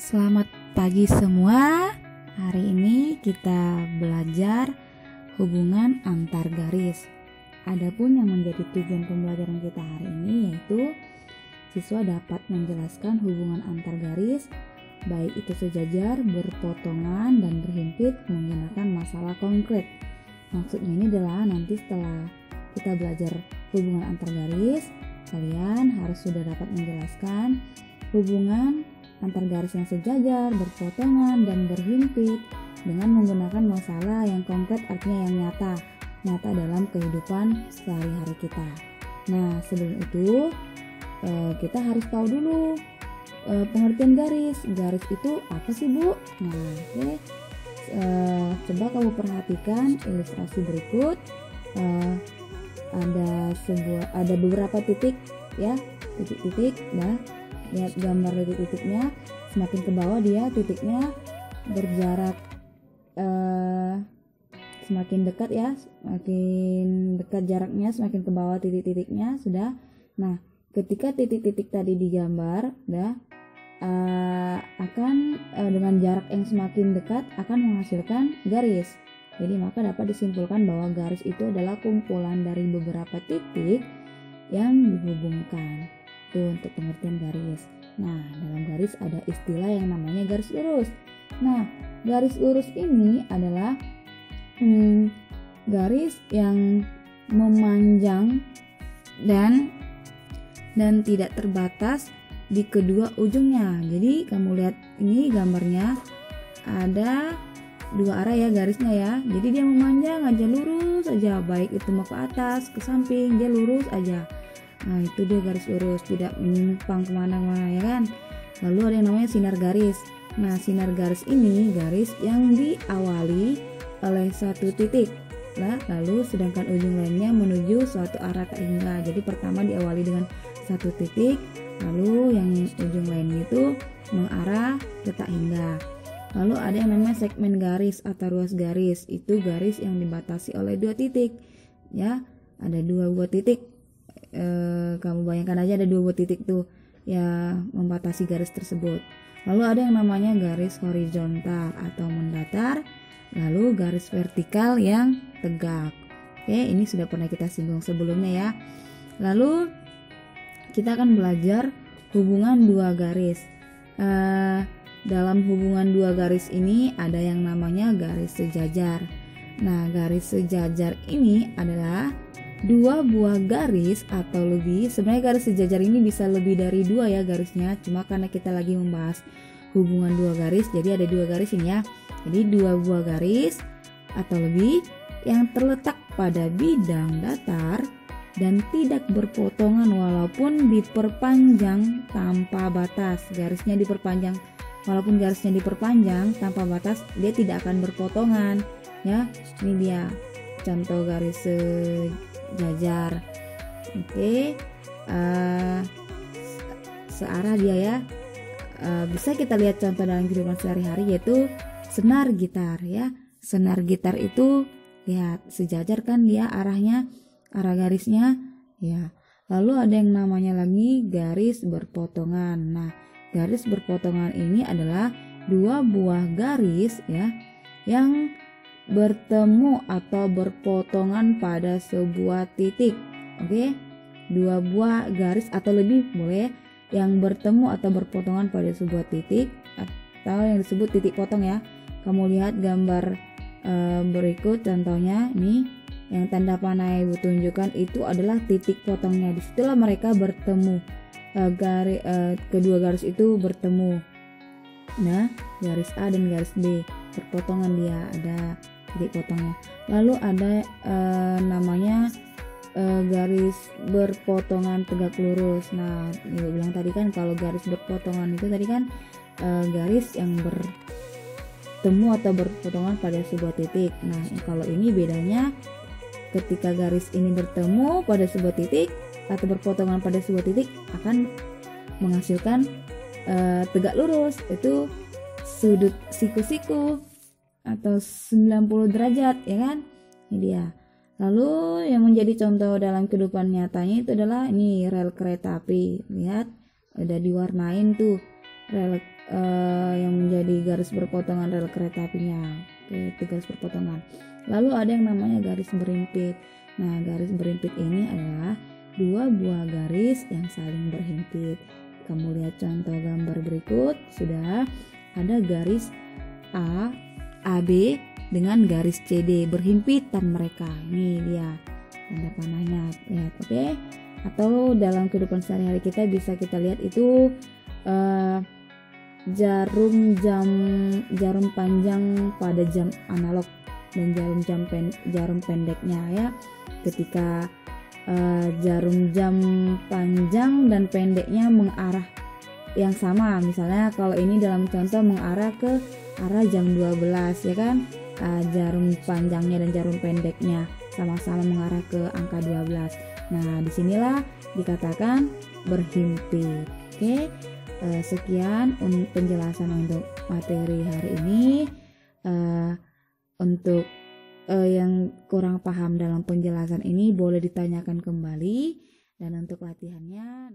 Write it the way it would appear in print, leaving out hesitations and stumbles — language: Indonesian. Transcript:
Selamat pagi semua. Hari ini kita belajar hubungan antar garis. Adapun yang menjadi tujuan pembelajaran kita hari ini yaitu siswa dapat menjelaskan hubungan antar garis, baik itu sejajar, berpotongan, dan berhimpit menggunakan masalah konkret. Maksudnya ini adalah nanti setelah kita belajar hubungan antar garis, kalian harus sudah dapat menjelaskan hubungan antar garis yang sejajar, berpotongan, dan berhimpit dengan menggunakan masalah yang konkret, artinya yang nyata dalam kehidupan sehari-hari kita. Nah, sebelum itu kita harus tahu dulu pengertian garis. Garis itu apa sih, Bu? Nah, coba kamu perhatikan ilustrasi berikut. Ada beberapa titik ya, titik-titik. Nah, lihat gambar titik-titiknya, semakin ke bawah dia titiknya berjarak semakin dekat ya, semakin dekat jaraknya, semakin ke bawah titik-titiknya sudah. Nah, ketika titik-titik tadi digambar akan dengan jarak yang semakin dekat akan menghasilkan garis. Jadi maka dapat disimpulkan bahwa garis itu adalah kumpulan dari beberapa titik yang dihubungkan. Itu untuk pengertian garis. Nah, dalam garis ada istilah yang namanya garis lurus. Nah, garis lurus ini adalah garis yang memanjang dan tidak terbatas di kedua ujungnya. Jadi kamu lihat ini gambarnya ada dua arah ya garisnya ya. Jadi dia memanjang aja, lurus aja, baik itu mau ke atas, ke samping, dia lurus aja. Nah, itu dia garis lurus, tidak menyimpang kemana-mana ya kan. Lalu ada yang namanya sinar garis. Nah, sinar garis ini garis yang diawali oleh satu titik. Nah, lalu sedangkan ujung lainnya menuju suatu arah tak hingga. Jadi pertama diawali dengan satu titik, lalu yang ujung lainnya itu mengarah ke tak hingga. Lalu ada yang namanya segmen garis atau ruas garis. Itu garis yang dibatasi oleh dua titik. Ya, ada dua buah titik. Kamu bayangkan aja ada dua buah titik tuh ya membatasi garis tersebut. Lalu ada yang namanya garis horizontal atau mendatar, lalu garis vertikal yang tegak. Oke, ini sudah pernah kita singgung sebelumnya ya. Lalu kita akan belajar hubungan dua garis. Dalam hubungan dua garis ini ada yang namanya garis sejajar. Nah, garis sejajar ini adalah dua buah garis atau lebih. Sebenarnya garis sejajar ini bisa lebih dari dua ya garisnya, cuma karena kita lagi membahas hubungan dua garis, jadi ada dua garis ini ya. Jadi dua buah garis atau lebih yang terletak pada bidang datar dan tidak berpotongan walaupun diperpanjang tanpa batas. Garisnya diperpanjang, walaupun garisnya diperpanjang tanpa batas, dia tidak akan berpotongan ya. Ini dia contoh garis sejajar. Oke, searah dia ya. Bisa kita lihat contoh dalam kehidupan sehari-hari yaitu senar gitar ya. Senar gitar itu lihat sejajar kan dia arahnya, arah garisnya ya. Lalu ada yang namanya lagi garis berpotongan. Nah, garis berpotongan ini adalah dua buah garis ya yang bertemu atau berpotongan pada sebuah titik. Oke, dua buah garis atau lebih boleh yang bertemu atau berpotongan pada sebuah titik atau yang disebut titik potong ya. Kamu lihat gambar berikut contohnya nih, yang tanda panah yang Ibu tunjukkan itu adalah titik potongnya. Disitulah mereka bertemu, kedua garis itu bertemu. Nah, garis A dan garis B berpotongan, dia ada titik potongnya. Lalu ada namanya garis berpotongan tegak lurus. Nah, Ibu bilang tadi kan kalau garis berpotongan itu tadi kan garis yang bertemu atau berpotongan pada sebuah titik. Nah, kalau ini bedanya ketika garis ini bertemu pada sebuah titik atau berpotongan pada sebuah titik akan menghasilkan tegak lurus, itu sudut siku-siku atau 90 derajat ya kan. Ini dia. Lalu yang menjadi contoh dalam kehidupan nyatanya itu adalah ini rel kereta api. Lihat ada diwarnain tuh rel yang menjadi garis berpotongan rel kereta apinya. Oke, itu garis berpotongan. Lalu ada yang namanya garis berhimpit. Nah, garis berhimpit ini adalah dua buah garis yang saling berhimpit. Kamu lihat contoh gambar berikut, sudah ada garis AB dengan garis CD berhimpitan mereka. Ini dia tanda panahnya, lihat, oke? Atau dalam kehidupan sehari-hari kita bisa kita lihat itu jarum panjang pada jam analog dan jarum pendeknya ya. Ketika jarum jam panjang dan pendeknya mengarah yang sama, misalnya kalau ini dalam contoh mengarah ke arah jam 12 ya kan, jarum panjangnya dan jarum pendeknya sama-sama mengarah ke angka 12. Nah, disinilah dikatakan berhimpit. Oke, sekian penjelasan untuk materi hari ini. Untuk yang kurang paham dalam penjelasan ini boleh ditanyakan kembali, dan untuk latihannya